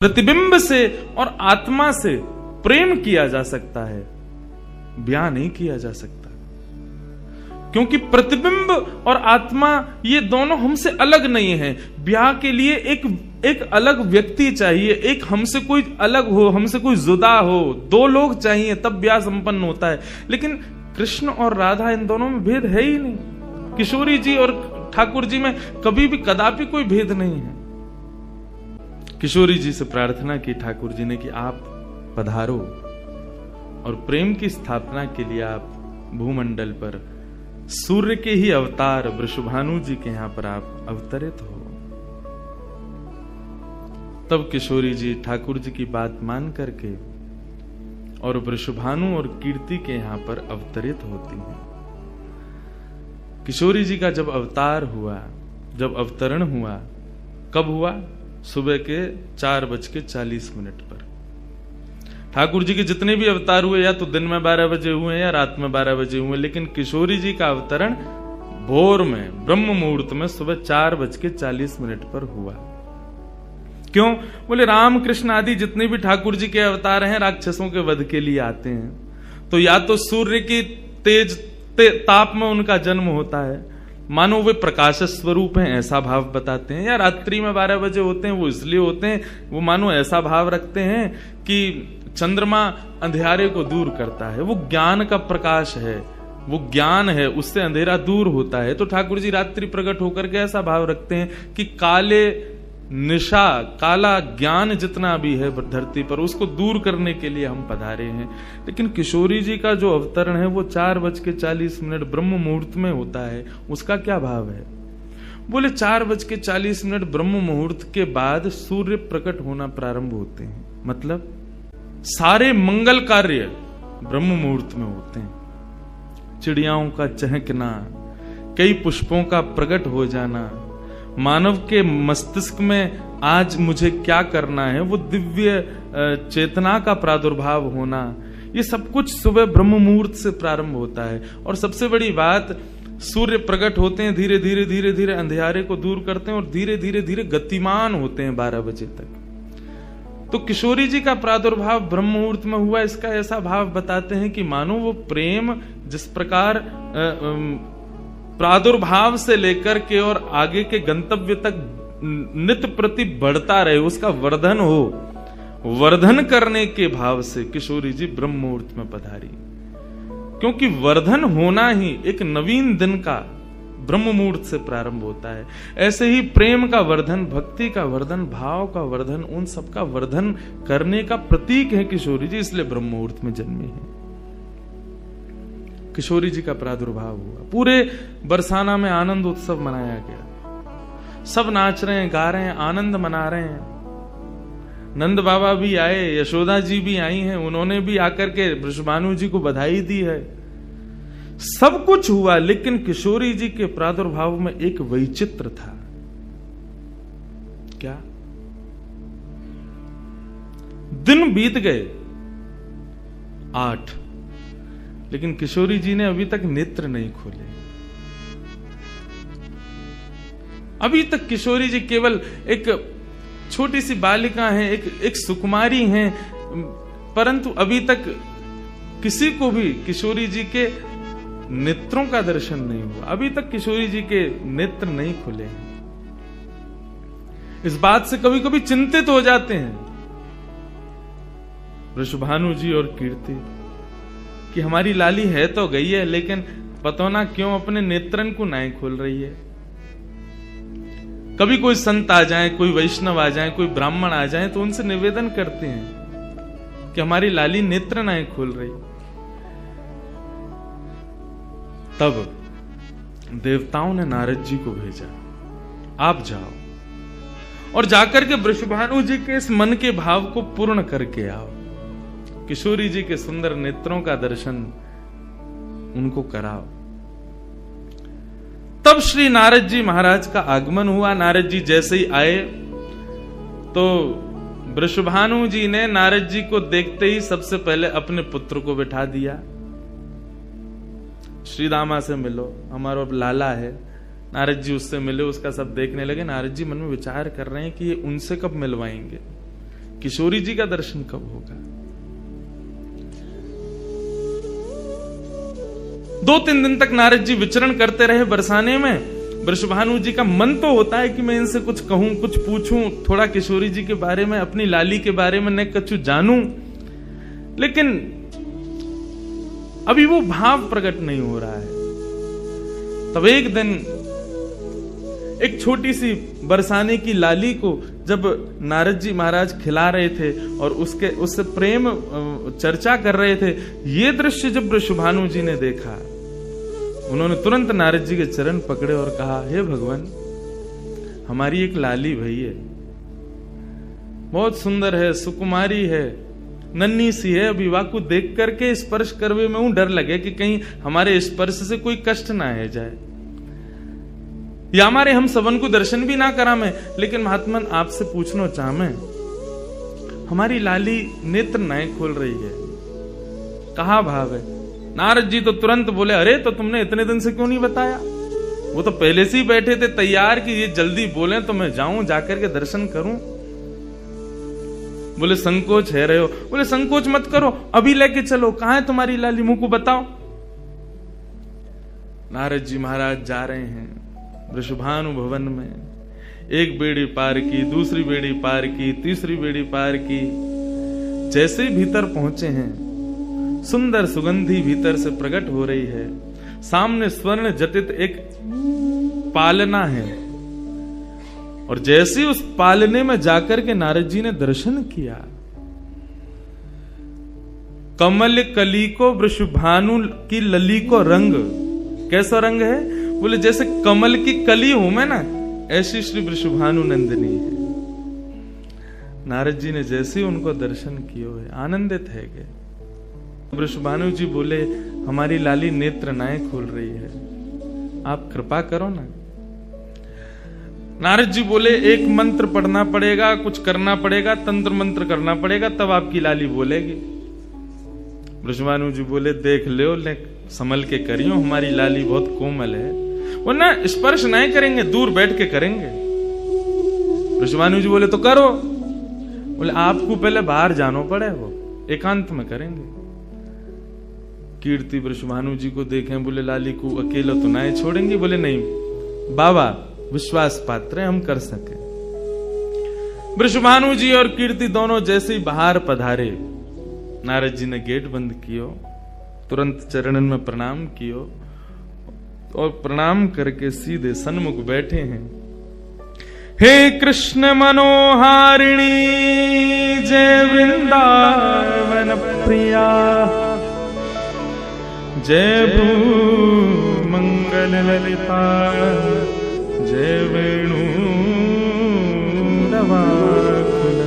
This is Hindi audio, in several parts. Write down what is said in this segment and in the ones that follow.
प्रतिबिंब से और आत्मा से प्रेम किया जा सकता है, ब्याह नहीं किया जा सकता। क्योंकि प्रतिबिंब और आत्मा ये दोनों हमसे अलग नहीं है। ब्याह के लिए एक अलग व्यक्ति चाहिए, एक हमसे कोई अलग हो, हमसे कोई जुदा हो, दो लोग चाहिए तब ब्याह संपन्न होता है। लेकिन कृष्ण और राधा इन दोनों में भेद है ही नहीं। किशोरी जी और ठाकुर जी में कभी भी कदापि कोई भेद नहीं है। किशोरी जी से प्रार्थना की ठाकुर जी ने कि आप पधारो और प्रेम की स्थापना के लिए आप भूमंडल पर सूर्य के ही अवतार वृषभानु जी के यहां पर आप अवतरित हो। तब किशोरी जी ठाकुर जी की बात मान करके और वृषभानु और कीर्ति के यहां पर अवतरित होती हैं। किशोरी जी का जब अवतार हुआ, जब अवतरण हुआ, कब हुआ? सुबह के 4:40 पर। ठाकुर जी के जितने भी अवतार हुए या तो दिन में 12 बजे हुए या रात में 12 बजे हुए, लेकिन किशोरी जी का अवतरण भोर में ब्रह्म मुहूर्त में सुबह 4:40 पर हुआ। क्यों? बोले राम कृष्ण आदि जितने भी ठाकुर जी के अवतार हैं राक्षसों के वध के लिए आते हैं, तो या तो सूर्य की तेज ताप में उनका जन्म होता है, मानो वे प्रकाश स्वरूप हैं ऐसा भाव बताते हैं, या रात्रि में 12 बजे होते हैं वो इसलिए होते हैं, वो मानो ऐसा भाव रखते हैं कि चंद्रमा अंधेरे को दूर करता है, वो ज्ञान का प्रकाश है, वो ज्ञान है, उससे अंधेरा दूर होता है। तो ठाकुर जी रात्रि प्रकट होकर के ऐसा भाव रखते हैं कि काले निशा, काला ज्ञान जितना भी है धरती पर उसको दूर करने के लिए हम पधारे हैं। लेकिन किशोरी जी का जो अवतरण है वो 4:40 ब्रह्म मुहूर्त में होता है। उसका क्या भाव है? बोले 4:40 ब्रह्म मुहूर्त के बाद सूर्य प्रकट होना प्रारंभ होते हैं। मतलब सारे मंगल कार्य ब्रह्म मुहूर्त में होते हैं। चिड़ियाओं का चहकना, कई पुष्पों का प्रकट हो जाना, मानव के मस्तिष्क में आज मुझे क्या करना है, वो दिव्य चेतना का प्रादुर्भाव होना, ये सब कुछ सुबह ब्रह्म मुहूर्त से प्रारंभ होता है। और सबसे बड़ी बात, सूर्य प्रकट होते हैं, धीरे धीरे धीरे धीरे अंधेरे को दूर करते हैं और धीरे धीरे धीरे गतिमान होते हैं 12 बजे तक। तो किशोरी जी का प्रादुर्भाव ब्रह्म मुहूर्त में हुआ, इसका ऐसा भाव बताते हैं कि मानो वो प्रेम जिस प्रकार प्रादुर्भाव से लेकर के और आगे के गंतव्य तक नित्य प्रति बढ़ता रहे, उसका वर्धन हो, वर्धन करने के भाव से किशोरी जी ब्रह्म मुहूर्त में पधारी। क्योंकि वर्धन होना ही एक नवीन दिन का ब्रह्म मुहूर्त से प्रारंभ होता है। ऐसे ही प्रेम का वर्धन, भक्ति का वर्धन, भाव का वर्धन, उन सब का वर्धन करने का प्रतीक है किशोरी जी, इसलिए ब्रह्म मुहूर्त में जन्मी है। किशोरी जी का प्रादुर्भाव हुआ, पूरे बरसाना में आनंद उत्सव मनाया गया, सब नाच रहे हैं, गा रहे हैं, आनंद मना रहे हैं। नंद बाबा भी आए, यशोदा जी भी आई हैं, उन्होंने भी आकर के वृषभानु जी को बधाई दी है। सब कुछ हुआ, लेकिन किशोरी जी के प्रादुर्भाव में एक वैचित्र था। क्या? दिन बीत गए 8, लेकिन किशोरी जी ने अभी तक नेत्र नहीं खोले। अभी तक किशोरी जी केवल एक छोटी सी बालिका हैं, एक सुकुमारी हैं, परंतु अभी तक किसी को भी किशोरी जी के नेत्रों का दर्शन नहीं हुआ। अभी तक किशोरी जी के नेत्र नहीं खुले हैं। इस बात से कभी कभी चिंतित हो जाते हैं वृषभानु जी और कीर्ति कि हमारी लाली है तो गई है, लेकिन पता ना क्यों अपने नेत्रन को नहीं खोल रही है। कभी कोई संत आ जाए, कोई वैष्णव आ जाए, कोई ब्राह्मण आ जाए, तो उनसे निवेदन करते हैं कि हमारी लाली नेत्र नहीं खोल रही। तब देवताओं ने नारद जी को भेजा, आप जाओ और जाकर के वृषभानु जी के इस मन के भाव को पूर्ण करके आओ, किशोरी जी के सुंदर नेत्रों का दर्शन उनको कराओ। तब श्री नारद जी महाराज का आगमन हुआ। नारद जी जैसे ही आए तो वृषभानु जी ने नारद जी को देखते ही सबसे पहले अपने पुत्र को बिठा दिया। श्री दामा से मिलो, हमारा लाला है। नारद जी उससे मिले, उसका सब देखने लगे। नारद जी मन में विचार कर रहे हैं कि ये उनसे कब मिलवाएंगे, किशोरी जी का दर्शन कब होगा? 2-3 दिन तक नारद जी विचरण करते रहे बरसाने में। वृषभानु जी का मन तो होता है कि मैं इनसे कुछ कहूं, कुछ पूछूं, थोड़ा किशोरी जी के बारे में, अपनी लाली के बारे में न कछु जानूं, लेकिन अभी वो भाव प्रकट नहीं हो रहा है। तब एक दिन एक छोटी सी बरसाने की लाली को जब नारद जी महाराज खिला रहे थे और उससे प्रेम चर्चा कर रहे थे, ये दृश्य जब वृषभानु जी ने देखा, उन्होंने तुरंत नारद जी के चरण पकड़े और कहा, हे भगवान, हमारी एक लाली भई है, बहुत सुंदर है, सुकुमारी है, नन्ही सी है, अभी वाकु देख करके स्पर्श करवे में डर लगे कि कहीं हमारे स्पर्श से कोई कष्ट ना है जाए, या हमारे हम सबन को दर्शन भी ना करा में। लेकिन महात्मन आपसे पूछना चाह मैं, हमारी लाली नेत्र नहीं खोल रही है, कहा भाव है? नारद जी तो तुरंत बोले, अरे तो तुमने इतने दिन से क्यों नहीं बताया? वो तो पहले से ही बैठे थे तैयार कि ये जल्दी बोले तो मैं जाऊं, जाकर के दर्शन करूं। बोले संकोच है रहे हो? बोले संकोच मत करो, अभी लेके चलो। कहां है तुम्हारी लाली, मुंह को बताओ। नारद जी महाराज जा रहे हैं वृषभानु भवन में। एक बेड़ी पार की, दूसरी बेड़ी पार की, तीसरी बेड़ी पार की। जैसे ही भीतर पहुंचे हैं, सुंदर सुगंधी भीतर से प्रकट हो रही है। सामने स्वर्ण जटित एक पालना है, और जैसे उस पालने में जाकर के नारद जी ने दर्शन किया, कमल कली को वृषभानु की लली को रंग, कैसा रंग है? बोले जैसे कमल की कली हो मैं ना, ऐसी श्री वृषभानु नंदिनी है। नारद जी ने जैसे उनको दर्शन किए हुए आनंदित है गए। वृषभानु जी बोले, हमारी लाली नेत्र नाए खोल रही है, आप कृपा करो ना। नारद जी बोले, एक मंत्र पढ़ना पड़ेगा, कुछ करना पड़ेगा, तंत्र मंत्र करना पड़ेगा, तब आपकी लाली बोलेगी। वृषभानु जी बोले, देख लो, संभल के करियो, हमारी लाली बहुत कोमल है, वो ना स्पर्श नहीं करेंगे, दूर बैठ के करेंगे। वृषभानु जी बोले, तो करो। बोले आपको पहले बाहर जानो पड़े, वो एकांत में करेंगे। कीर्ति वृषभानु जी को देखें, बोले लाली को अकेला तो नहीं छोड़ेंगे। बोले नहीं बाबा, विश्वास पात्र हम कर सके। वृषभानु जी और कीर्ति दोनों जैसे ही बाहर पधारे, नारद जी ने गेट बंद कियो, तुरंत चरणन में प्रणाम कियो, और प्रणाम करके सीधे सन्मुख बैठे हैं। हे कृष्ण मनोहारिणी जय वृंदावन प्रिया, जय भ्रू मंगल ललिता, जय वेणु नवाकुल,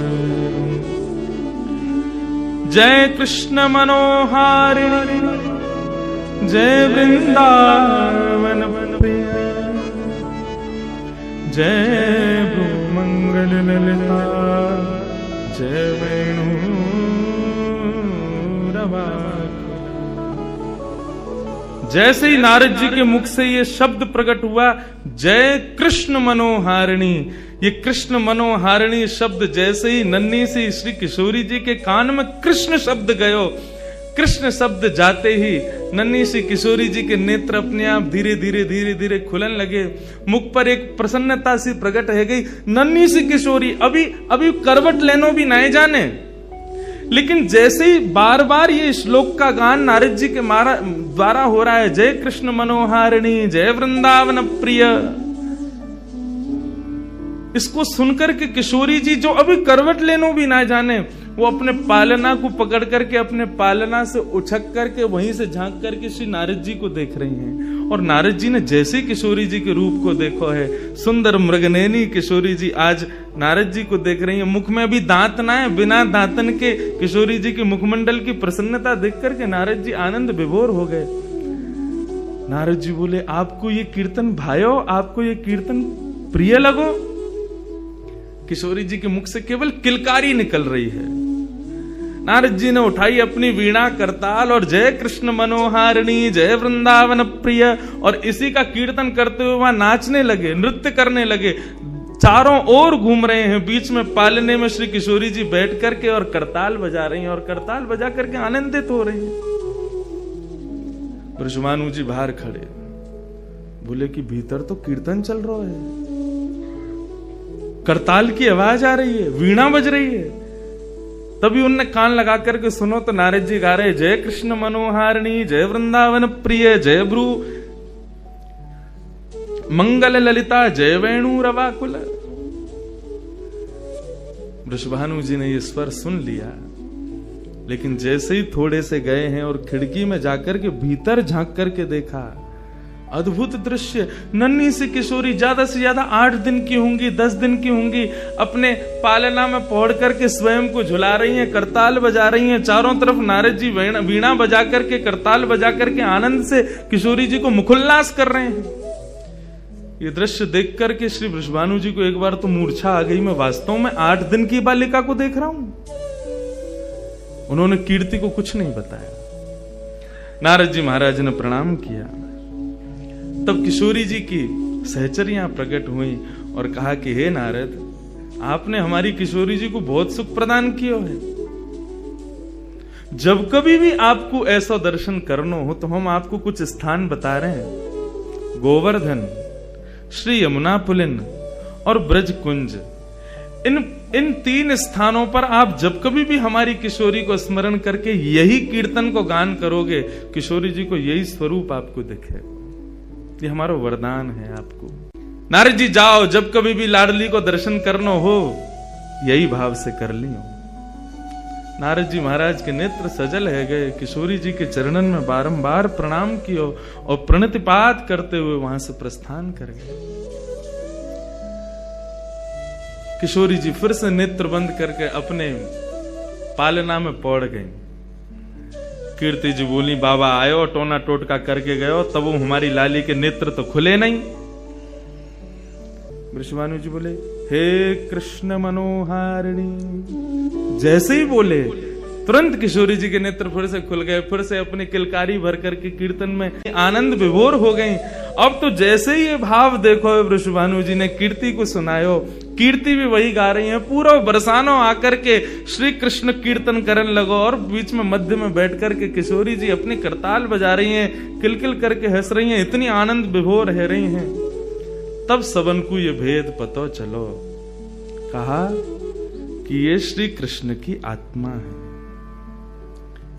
जय कृष्ण मनोहारिणी जय वृंदावन प्रिया, जय भ्रू मंगल ललिता, जय वेणु नवाकुल। जैसे ही नारद जी के मुख से ये शब्द प्रकट हुआ, जय कृष्ण मनोहारिणी, ये कृष्ण मनोहारिणी शब्द जैसे ही नन्ही सी श्री किशोरी जी के कान में कृष्ण शब्द गयो, कृष्ण शब्द जाते ही नन्ही सी किशोरी जी के नेत्र अपने आप धीरे धीरे धीरे धीरे खुलन लगे। मुख पर एक प्रसन्नता सी प्रकट है गई। नन्ही सी किशोरी अभी करवट लेनो भी नहीं जाने, लेकिन जैसे ही बार बार ये श्लोक का गान नारद जी के द्वारा हो रहा है, जय कृष्ण मनोहारिणी जय वृंदावन प्रिय, इसको सुनकर के किशोरी जी जो अभी करवट लेनो भी ना जाने, वो अपने पालना को पकड़ करके अपने पालना से उछक करके वहीं से झांक करके श्री नारद जी को देख रही हैं। और नारद जी ने जैसे किशोरी जी के रूप को देखो है, सुंदर मृगनयनी किशोरी जी आज नारद जी को देख रही है। मुख में भी दांत ना है, बिना दांतन के किशोरी जी के मुखमंडल की प्रसन्नता देख करके नारद जी आनंद विभोर हो गए। नारद जी बोले, आपको ये कीर्तन भायो, आपको ये कीर्तन प्रिय लगो? किशोरी जी के मुख से केवल किलकारी निकल रही है। नारद जी ने उठाई अपनी वीणा करताल और जय कृष्ण मनोहारिणी जय वृंदावन प्रिय, और इसी का कीर्तन करते हुए वहां नाचने लगे, नृत्य करने लगे। चारों ओर घूम रहे हैं। बीच में पालने में श्री किशोरी जी बैठ करके और करताल बजा रही हैं और करताल बजा करके आनंदित हो रही हैं। ब्रजभानु जी बाहर खड़े, बोले कि भीतर तो कीर्तन चल रहा है, करताल की आवाज आ रही है, वीणा बज रही है। तभी उनने कान लगा करके सुनो तो नारद जी गा रहे, जय कृष्ण मनोहारिणी, जय वृंदावन प्रिय, जय भ्रू मंगल ललिता, जय वेणु रवाकुल। वृषभानु जी ने ये स्वर सुन लिया, लेकिन जैसे ही थोड़े से गए हैं और खिड़की में जाकर के भीतर झांक करके देखा, अद्भुत दृश्य। नन्ही सी किशोरी, ज्यादा से ज्यादा 8 दिन की होंगी, 10 दिन की होंगी, अपने पालना में पौड़ करके स्वयं को झुला रही हैं, करताल बजा रही हैं। चारों तरफ नारद जी वीणा बजा करके, करताल बजा करके आनंद से किशोरी जी को मुखोल्लास कर रहे हैं। ये दृश्य देख करके श्री वृषभानु जी को एक बार तो मूर्छा आ गई, मैं वास्तव में 8 दिन की बालिका को देख रहा हूं। उन्होंने कीर्ति को कुछ नहीं बताया। नारद जी महाराज ने प्रणाम किया। तब किशोरी जी की सहचरियां प्रकट हुई और कहा कि हे नारद, आपने हमारी किशोरी जी को बहुत सुख प्रदान किया है। जब कभी भी आपको ऐसा दर्शन करना हो तो हम आपको कुछ स्थान बता रहे हैं। गोवर्धन, श्री यमुना पुलिन और ब्रज कुंज, इन 3 स्थानों पर आप जब कभी भी हमारी किशोरी को स्मरण करके यही कीर्तन को गान करोगे, किशोरी जी को यही स्वरूप आपको दिखेगा। ये हमारा वरदान है आपको। नारद जी जाओ, जब कभी भी लाडली को दर्शन करना हो यही भाव से कर लियो। नारद जी महाराज के नेत्र सजल है गए, किशोरी जी के चरणन में बारंबार प्रणाम कियो और प्रणतिपात करते हुए वहां से प्रस्थान कर गए। किशोरी जी फिर से नेत्र बंद करके अपने पालना में पौड़ गई। कीर्ति जी बोली, बाबा आयो, टोना टोटका करके गयो, तब वो हमारी लाली के नेत्र तो खुले नहीं। वृषभानु जी बोले, हे कृष्ण मनोहारिणी। जैसे ही बोले तुरंत किशोरी जी के नेत्र फिर से खुल गए, फिर से अपनी किलकारी भर करके कीर्तन में आनंद विभोर हो गई। अब तो जैसे ही ये भाव देखो, वृषभानु जी ने कीर्ति को सुनायो, कीर्ति भी वही गा रही है। पूरा बरसानो आकर के श्री कृष्ण कीर्तन करने लगो और बीच में मध्य में बैठ करके किशोरी जी अपनी करताल बजा रही हैं, किलकिल करके हंस रही हैं, इतनी आनंद विभोर रह रही हैं। तब सबन को ये भेद पतो चलो, कहा कि ये श्री कृष्ण की आत्मा है,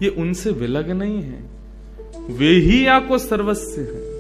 ये उनसे विलग नहीं है, वे ही आपको सर्वस्व है।